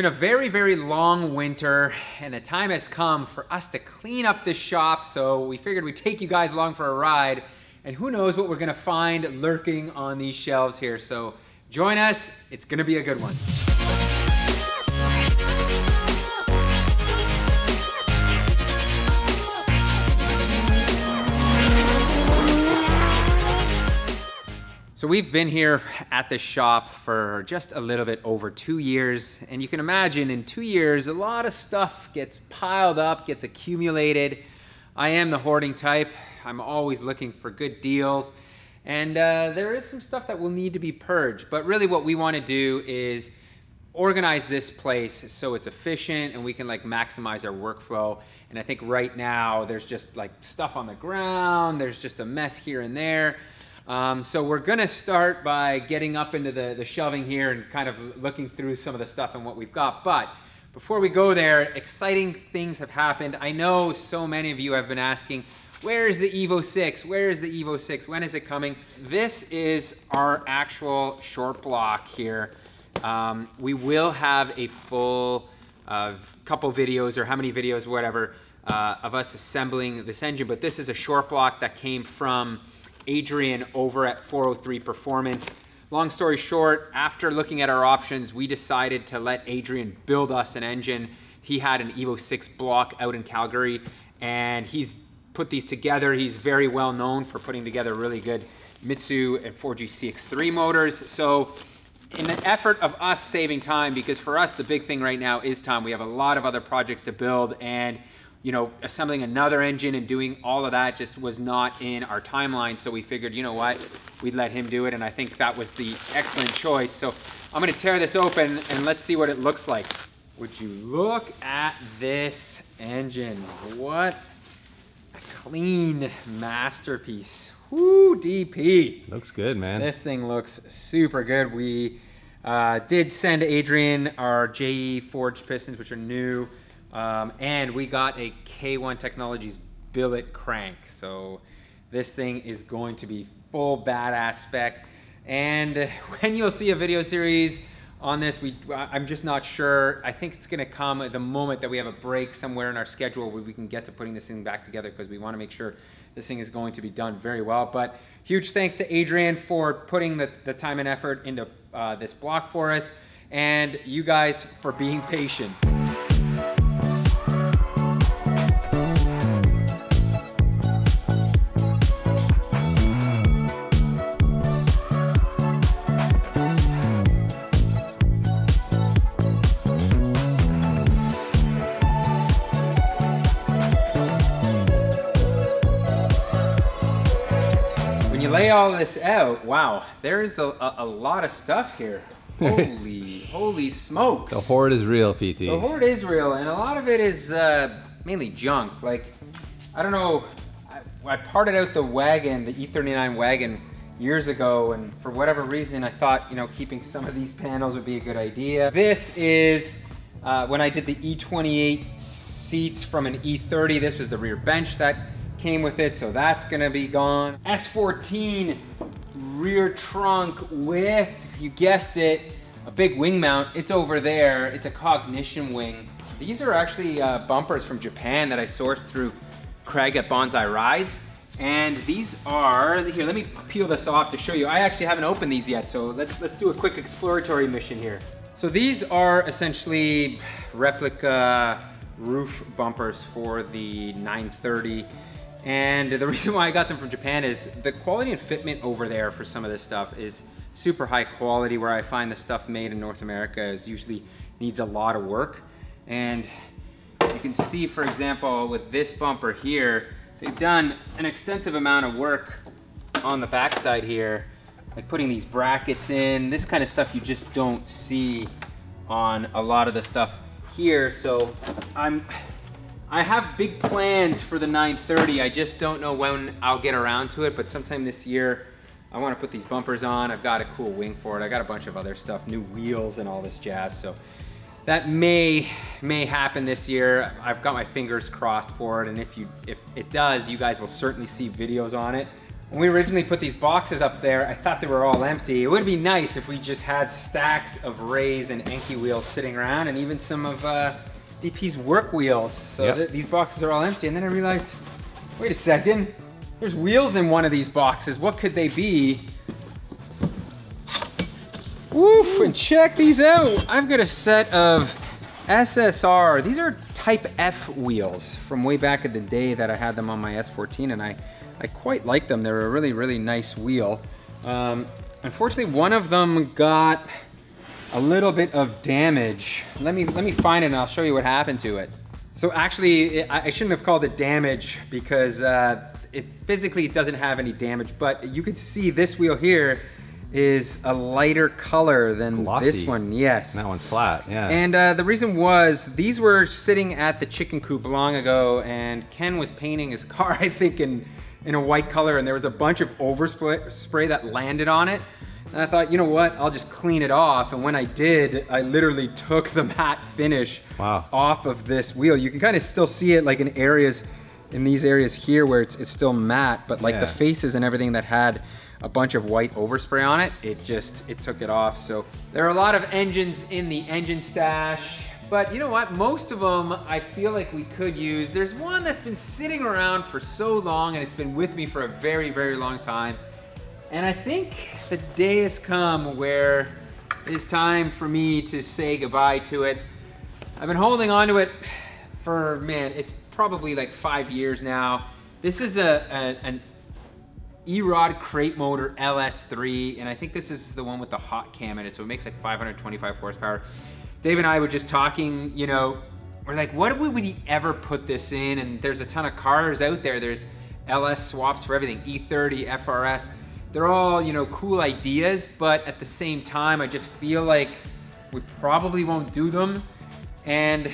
been a very, very long winter, and the time has come for us to clean up this shop, so we figured we'd take you guys along for a ride, and who knows what we're gonna find lurking on these shelves here. So join us, it's gonna be a good one. So we've been here at the shop for just a little bit over 2 years, and you can imagine in 2 years, a lot of stuff gets piled up, gets accumulated. I am the hoarding type. I'm always looking for good deals, and there is some stuff that will need to be purged, but really what we want to do is organize this place so it's efficient and we can like maximize our workflow. And I think right now there's just like stuff on the ground, there's just a mess here and there. So we're gonna start by getting up into the shelving here and kind of looking through some of the stuff and what we've got. But before we go there, exciting things have happened. I know so many of you have been asking, where is the Evo 6? Where is the Evo 6? When is it coming? This is our actual short block here. We will have a full couple videos, or how many videos, whatever, of us assembling this engine, but this is a short block that came from Adrian over at 403 Performance. Long story short, after looking at our options, we decided to let Adrian build us an engine. He had an Evo 6 block out in Calgary, and he's put these together. He's very well known for putting together really good Mitsu and 4G CX3 motors. So in an effort of us saving time, because for us the big thing right now is time. We have a lot of other projects to build, and you know, assembling another engine and doing all of that just was not in our timeline. So we figured, you know what, we'd let him do it, and I think that was the excellent choice. So I'm gonna tear this open and let's see what it looks like. Would you look at this engine? What a clean masterpiece. Woo, DP. Looks good, man. This thing looks super good. We did send Adrian our JE forged pistons, which are new. And we got a K1 Technologies billet crank. So this thing is going to be full badass spec. And when you'll see a video series on this, I'm just not sure. I think it's gonna come at the moment that we have a break somewhere in our schedule where we can get to putting this thing back together, because we wanna make sure this thing is going to be done very well. But huge thanks to Adrian for putting the time and effort into this block for us, and you guys for being patient. Lay all this out, wow, there's a lot of stuff here. Holy smokes. The hoard is real, PT. The hoard is real, and a lot of it is mainly junk. Like, I don't know, I parted out the wagon, the E39 wagon, years ago, and for whatever reason I thought, you know, keeping some of these panels would be a good idea. This is when I did the E28 seats from an E30. This was the rear bench that came with it, so that's gonna be gone. S14 rear trunk with, you guessed it, a big wing mount. It's over there. It's a Cognition wing. These are actually bumpers from Japan that I sourced through Craig at Bonsai Rides. And these are, here, let me peel this off to show you. I actually haven't opened these yet, so let's do a quick exploratory mission here. So these are essentially replica roof bumpers for the 930. And the reason why I got them from Japan is the quality and fitment over there for some of this stuff is super high quality, where I find the stuff made in North America is usually needs a lot of work. And you can see, for example, with this bumper here, they've done an extensive amount of work on the backside here, like putting these brackets in, this kind of stuff you just don't see on a lot of the stuff here. So I have big plans for the 930. I just don't know when I'll get around to it, but sometime this year I want to put these bumpers on. I've got a cool wing for it. I got a bunch of other stuff, new wheels and all this jazz. So that may happen this year. I've got my fingers crossed for it, and if it does, you guys will certainly see videos on it. When we originally put these boxes up there, I thought they were all empty. It would be nice if we just had stacks of Ray's and Enki wheels sitting around, and even some of DP's work wheels. So these boxes are all empty. And then I realized, wait a second, there's wheels in one of these boxes. What could they be? Woof, and check these out. I've got a set of SSR. These are Type F wheels from way back in the day that I had them on my S14, and I quite like them. They're a really, really nice wheel. Unfortunately, one of them got a little bit of damage. Let me find it and I'll show you what happened to it. So actually, I shouldn't have called it damage because it physically doesn't have any damage, but you could see this wheel here is a lighter color than this one. Yes. That one's flat, yeah. And the reason was, these were sitting at the chicken coop long ago, and Ken was painting his car, I think, in a white color, and there was a bunch of overspray that landed on it. And I thought, you know what, I'll just clean it off. And when I did, I literally took the matte finish off of this wheel. You can kind of still see it like in these areas here where it's still matte, but like the faces and everything that had a bunch of white overspray on it, it took it off. So there are a lot of engines in the engine stash, but you know what? Most of them I feel like we could use. There's one that's been sitting around for so long, and it's been with me for a very, very long time. And I think the day has come where it's time for me to say goodbye to it. I've been holding on to it for, man, it's probably like 5 years now. This is an E-Rod crate motor LS3, and I think this is the one with the hot cam in it, so it makes like 525 horsepower. Dave and I were just talking, you know, we're like, what would we ever put this in? And there's a ton of cars out there. There's LS swaps for everything, E30, FRS. They're all, you know, cool ideas, but at the same time, I just feel like we probably won't do them. And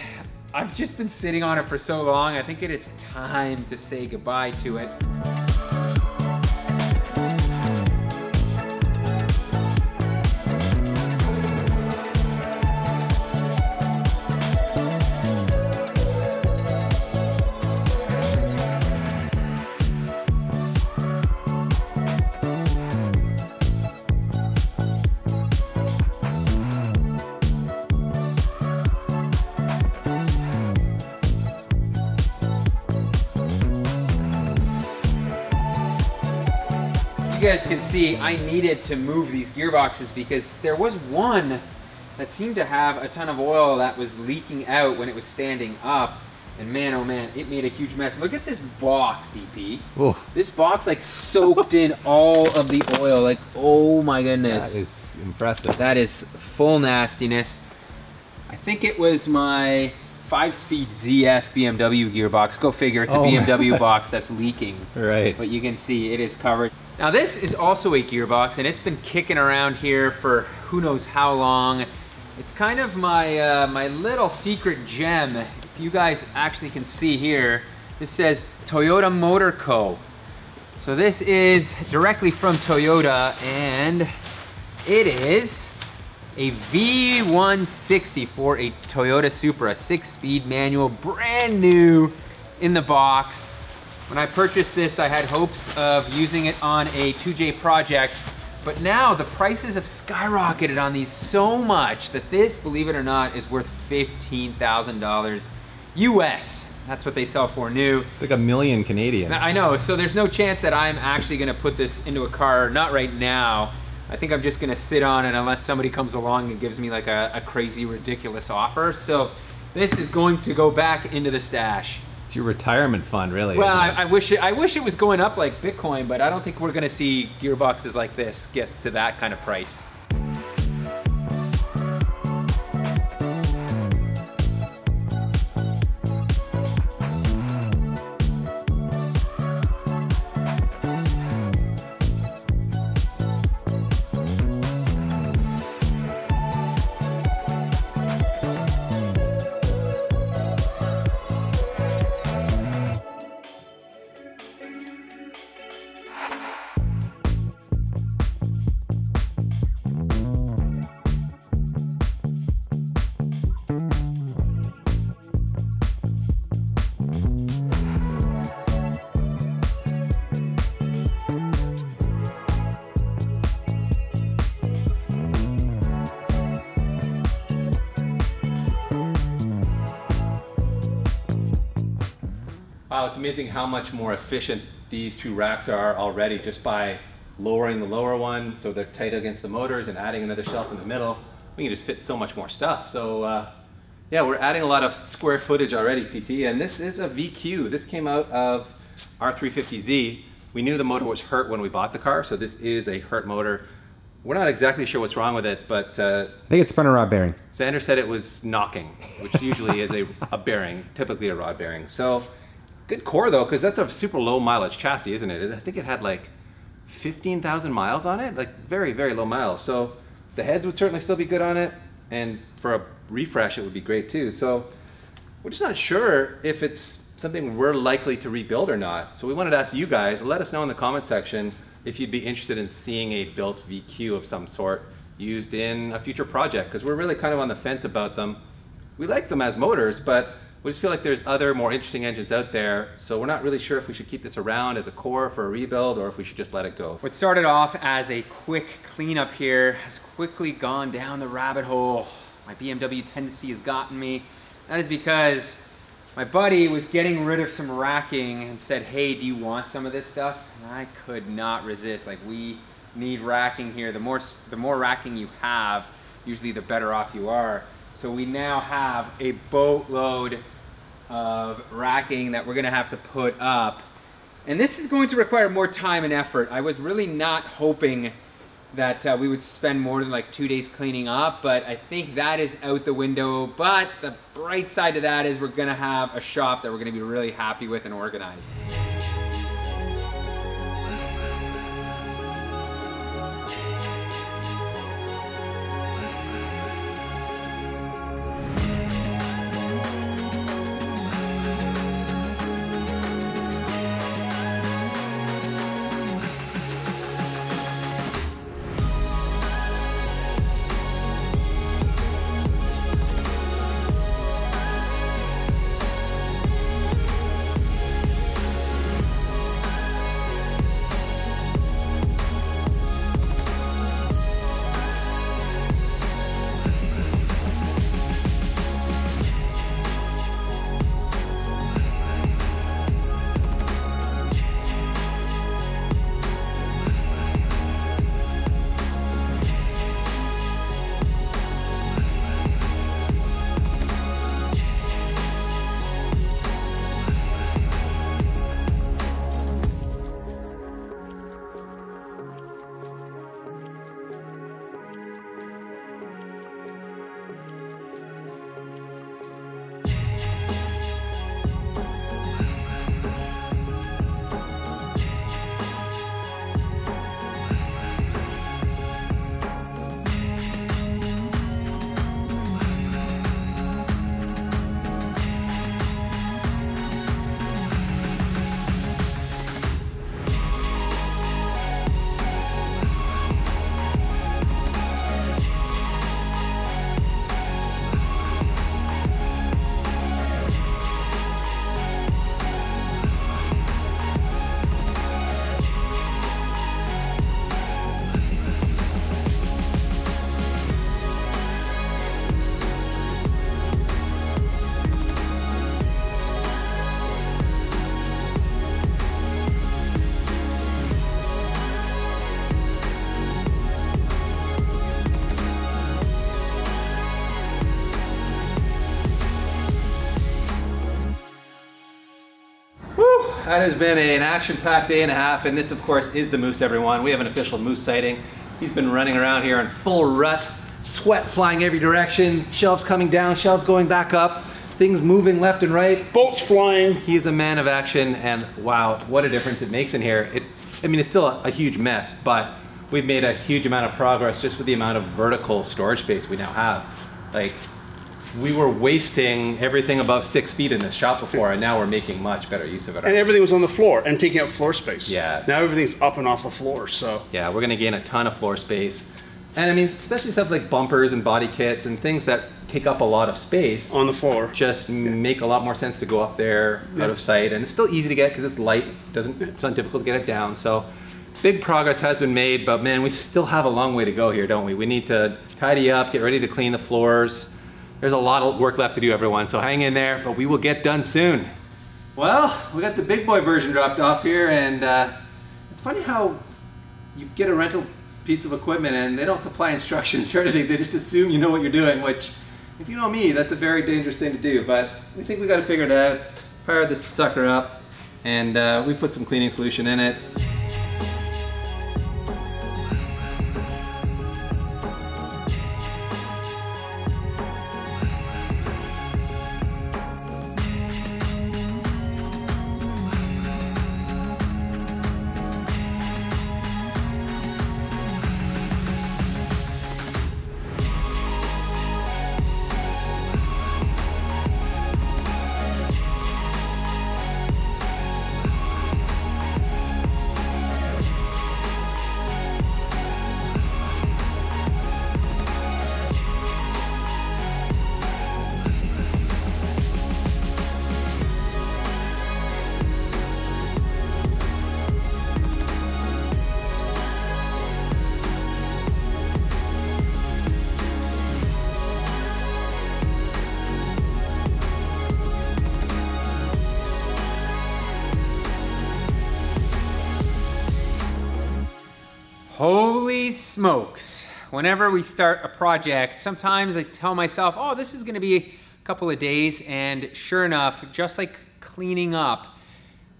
I've just been sitting on it for so long, I think it's time to say goodbye to it. You guys can see I needed to move these gearboxes because there was one that seemed to have a ton of oil that was leaking out when it was standing up, and man, oh man, it made a huge mess. Look at this box, DP. Oof. This box like soaked in all of the oil, like, oh my goodness. That is impressive. That is full nastiness. I think it was my 5-speed ZF BMW gearbox. Go figure, it's a BMW box that's leaking. Right. But you can see it is covered. Now this is also a gearbox, and it's been kicking around here for who knows how long. It's kind of my my little secret gem. If you guys actually can see here, this says Toyota Motor Co. So this is directly from Toyota, and it is a V160 for a Toyota Supra, 6-speed manual, brand new in the box. When I purchased this, I had hopes of using it on a 2J project, but now the prices have skyrocketed on these so much that this, believe it or not, is worth $15,000 US. That's what they sell for new. It's like $1 million Canadian. I know, so there's no chance that I'm actually gonna put this into a car, not right now. I think I'm just gonna sit on it unless somebody comes along and gives me like a crazy, ridiculous offer. So this is going to go back into the stash. It's your retirement fund, really. Well, I wish it was going up like Bitcoin, but I don't think we're gonna see gearboxes like this get to that kind of price. Wow, it's amazing how much more efficient these two racks are already just by lowering the lower one so they're tight against the motors and adding another shelf in the middle. We can just fit so much more stuff. So yeah, we're adding a lot of square footage already, PT, and this is a VQ. This came out of our 350Z. We knew the motor was hurt when we bought the car, so this is a hurt motor. We're not exactly sure what's wrong with it, but I think it's spun a rod bearing. Xander said it was knocking, which usually is a bearing, typically a rod bearing. So good core though, because that's a super low mileage chassis, isn't it? I think it had like 15,000 miles on it, like very, very low miles. So the heads would certainly still be good on it, and for a refresh it would be great too. So we're just not sure if it's something we're likely to rebuild or not. So we wanted to ask you guys, let us know in the comment section if you'd be interested in seeing a built VQ of some sort used in a future project, because we're really kind of on the fence about them. We like them as motors, but we just feel like there's other more interesting engines out there, so we're not really sure if we should keep this around as a core for a rebuild or if we should just let it go. What started off as a quick cleanup here has quickly gone down the rabbit hole. My BMW tendency has gotten me. That is because my buddy was getting rid of some racking and said, hey, do you want some of this stuff? And I could not resist. Like, we need racking here. The more racking you have, usually the better off you are. So we now have a boatload of racking that we're gonna have to put up. And this is going to require more time and effort. I was really not hoping that we would spend more than like 2 days cleaning up, but I think that is out the window. But the bright side to that is we're gonna have a shop that we're gonna be really happy with and organized. That has been an action-packed day and a half, and this of course is the Moose, everyone. We have an official Moose sighting. He's been running around here in full rut, sweat flying every direction, shelves coming down, shelves going back up, things moving left and right. Boats flying. He's a man of action, and wow, what a difference it makes in here. I mean, it's still a huge mess, but we've made a huge amount of progress just with the amount of vertical storage space we now have. Like, we were wasting everything above 6 feet in this shop before, and now we're making much better use of it. And everything was on the floor and taking up floor space. Yeah. Now everything's up and off the floor, so. Yeah, we're gonna gain a ton of floor space. And I mean, especially stuff like bumpers and body kits and things that take up a lot of space. On the floor. Just make a lot more sense to go up there, out of sight. And it's still easy to get because it's light, it's not difficult to get it down. So big progress has been made, but man, we still have a long way to go here, don't we? We need to tidy up, get ready to clean the floors. There's a lot of work left to do, everyone, so hang in there, but we will get done soon. Well, we got the big boy version dropped off here, and it's funny how you get a rental piece of equipment and they don't supply instructions or anything. They just assume you know what you're doing, which, if you know me, that's a very dangerous thing to do. But we think we got to figure it out. Power this sucker up, and we put some cleaning solution in it. Holy smokes. Whenever we start a project, sometimes I tell myself, oh, this is gonna be a couple of days, and sure enough, just like cleaning up,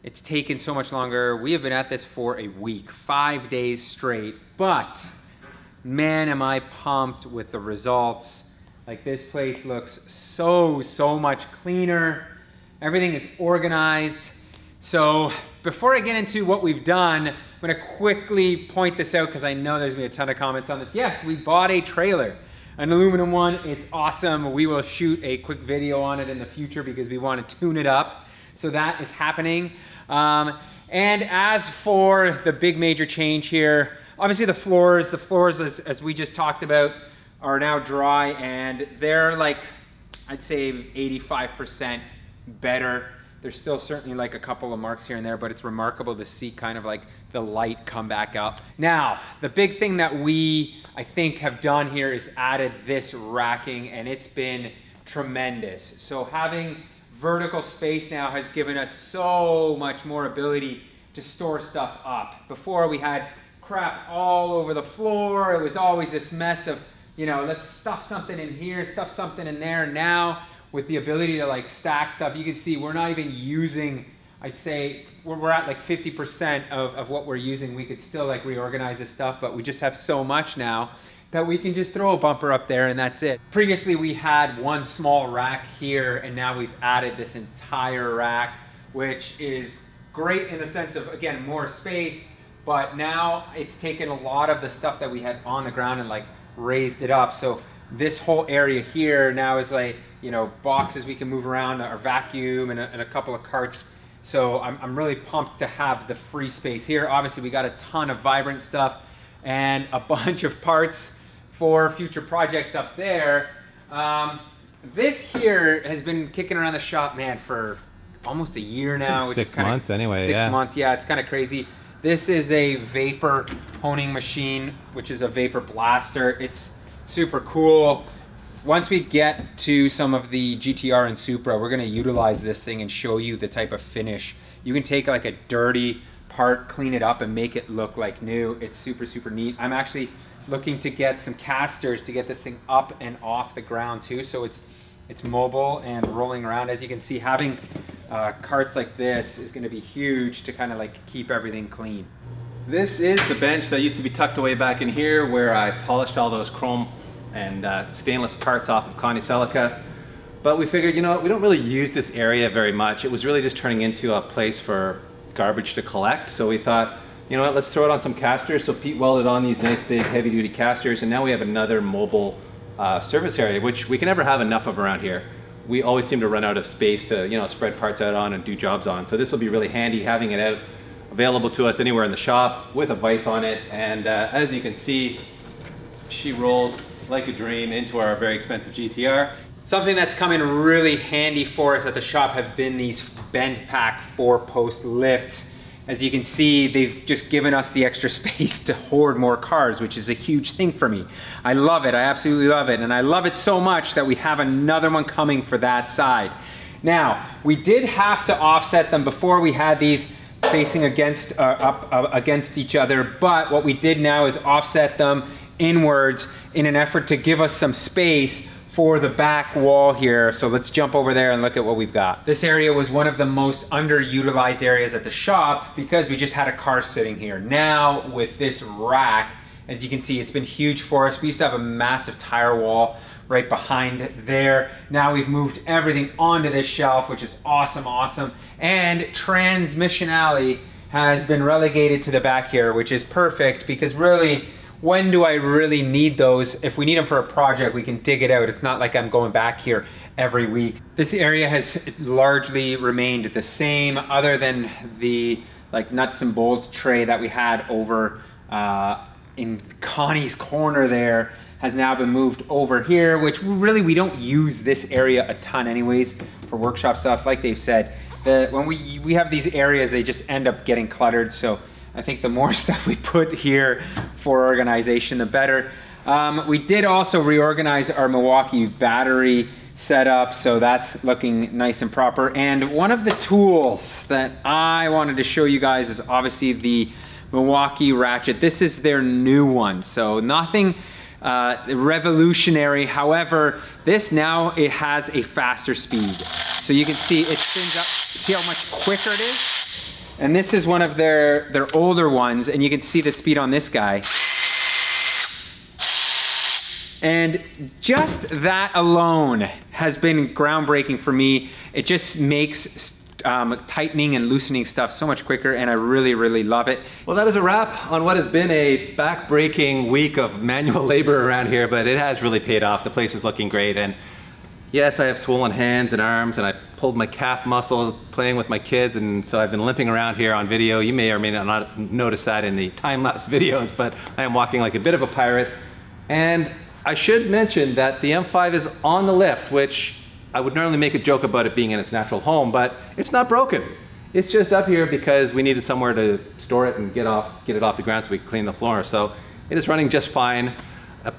it's taken so much longer. We have been at this for a week, 5 days straight, but man, am I pumped with the results. Like, this place looks so much cleaner. Everything is organized. So before I get into what we've done, I'm gonna quickly point this out because I know there's gonna be a ton of comments on this. Yes, we bought a trailer, an aluminum one. It's awesome. We will shoot a quick video on it in the future because we want to tune it up. So that is happening. And as for the big major change here, obviously the floors as we just talked about are now dry, and they're like, I'd say 85% better. There's still certainly like a couple of marks here and there, but it's remarkable to see kind of like the light come back up. Now, the big thing that we, I think, have done here is added this racking, and it's been tremendous. So having vertical space now has given us so much more ability to store stuff up. Before, we had crap all over the floor. It was always this mess of, you know, let's stuff something in here, stuff something in there. Now, with the ability to like stack stuff, you can see we're not even using, I'd say we're at like 50% of what we're using. We could still like reorganize this stuff, but we just have so much now that we can just throw a bumper up there and that's it. Previously we had one small rack here, and now we've added this entire rack, which is great in the sense of, again, more space, but now it's taken a lot of the stuff that we had on the ground and like raised it up. So this whole area here now is like, you know, boxes we can move around, our vacuum, and a couple of carts. So I'm really pumped to have the free space here. Obviously we got a ton of vibrant stuff and a bunch of parts for future projects up there. This here has been kicking around the shop, man, for almost a year now. 6 months anyway. 6 months, yeah, it's kind of crazy. This is a vapor honing machine, which is a vapor blaster. It's super cool. Once we get to some of the GTR and Supra, we're gonna utilize this thing and show you the type of finish. You can take like a dirty part, clean it up, and make it look like new. It's super neat. I'm actually looking to get some casters to get this thing up and off the ground too, so it's mobile and rolling around. As you can see, having carts like this is gonna be huge to kind of like keep everything clean. This is the bench that used to be tucked away back in here where I polished all those chrome and stainless parts off of Connie Celica. But we figured, you know what, we don't really use this area very much. It was really just turning into a place for garbage to collect. So we thought, you know what, let's throw it on some casters. So Pete welded on these nice big heavy duty casters, and now we have another mobile service area, which we can never have enough of around here. We always seem to run out of space to, you know, spread parts out on and do jobs on. So this will be really handy, having it out available to us anywhere in the shop with a vise on it. And as you can see, she rolls like a dream into our very expensive GTR. Something that's come in really handy for us at the shop have been these bend pack 4-post lifts. As you can see, they've just given us the extra space to hoard more cars, which is a huge thing for me. I love it, I absolutely love it. And I love it so much that we have another one coming for that side. Now, we did have to offset them before. We had these facing against against each other, but what we did now is offset them inwards in an effort to give us some space for the back wall here. So let's jump over there and look at what we've got. This area was one of the most underutilized areas at the shop because we just had a car sitting here. Now with this rack, as you can see, it's been huge for us. We used to have a massive tire wall right behind there. Now we've moved everything onto this shelf, which is awesome, awesome. And transmission alley has been relegated to the back here, which is perfect because really, when do I really need those? If we need them for a project, we can dig it out. It's not like I'm going back here every week. This area has largely remained the same other than the like nuts and bolts tray that we had over in Connie's corner there has now been moved over here, which really we don't use this area a ton anyways for workshop stuff. Like Dave said, when we have these areas, they just end up getting cluttered. So I think the more stuff we put here for organization, the better. We did also reorganize our Milwaukee battery setup, so that's looking nice and proper. And one of the tools that I wanted to show you guys is obviously the Milwaukee ratchet. This is their new one, so nothing revolutionary. However, this now, it has a faster speed. So you can see it spins up, see how much quicker it is? And this is one of their older ones, and you can see the speed on this guy. And just that alone has been groundbreaking for me. It just makes tightening and loosening stuff so much quicker, and I really, really love it. Well, that is a wrap on what has been a back-breaking week of manual labor around here, but it has really paid off. The place is looking great, and yes, I have swollen hands and arms, and I pulled my calf muscle playing with my kids, and so I've been limping around here on video. You may or may not notice that in the time-lapse videos, but I am walking like a bit of a pirate. And I should mention that the M5 is on the lift, which I would normally make a joke about it being in its natural home, but it's not broken. It's just up here because we needed somewhere to store it and get it off the ground so we can clean the floor. So it is running just fine.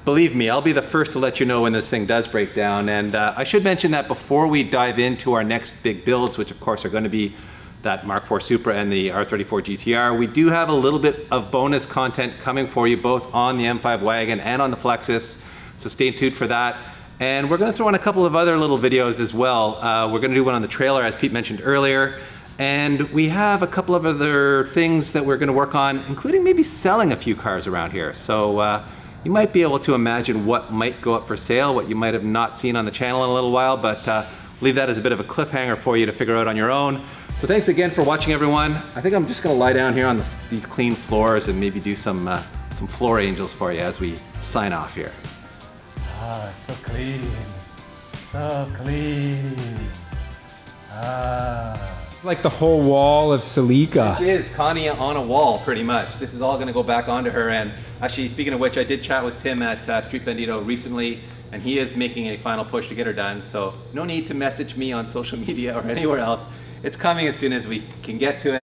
Believe me, I'll be the first to let you know when this thing does break down. And I should mention that before we dive into our next big builds, which of course are going to be that Mark IV Supra and the R34 GTR, we do have a little bit of bonus content coming for you both on the M5 wagon and on the Flexus. So stay tuned for that. And we're going to throw in a couple of other little videos as well. We're going to do one on the trailer, as Pete mentioned earlier. And we have a couple of other things that we're going to work on, including maybe selling a few cars around here. So you might be able to imagine what might go up for sale, what you might have not seen on the channel in a little while, but leave that as a bit of a cliffhanger for you to figure out on your own. So thanks again for watching, everyone. I think I'm just going to lie down here on these clean floors and maybe do some floor angels for you as we sign off here. Ah, so clean. So clean. Ah. Like the whole wall of Celica. This is Connie on a wall, pretty much. This is all going to go back onto her. And actually, speaking of which, I did chat with Tim at Street Bandito recently, and he is making a final push to get her done. So no need to message me on social media or anywhere else. It's coming as soon as we can get to it.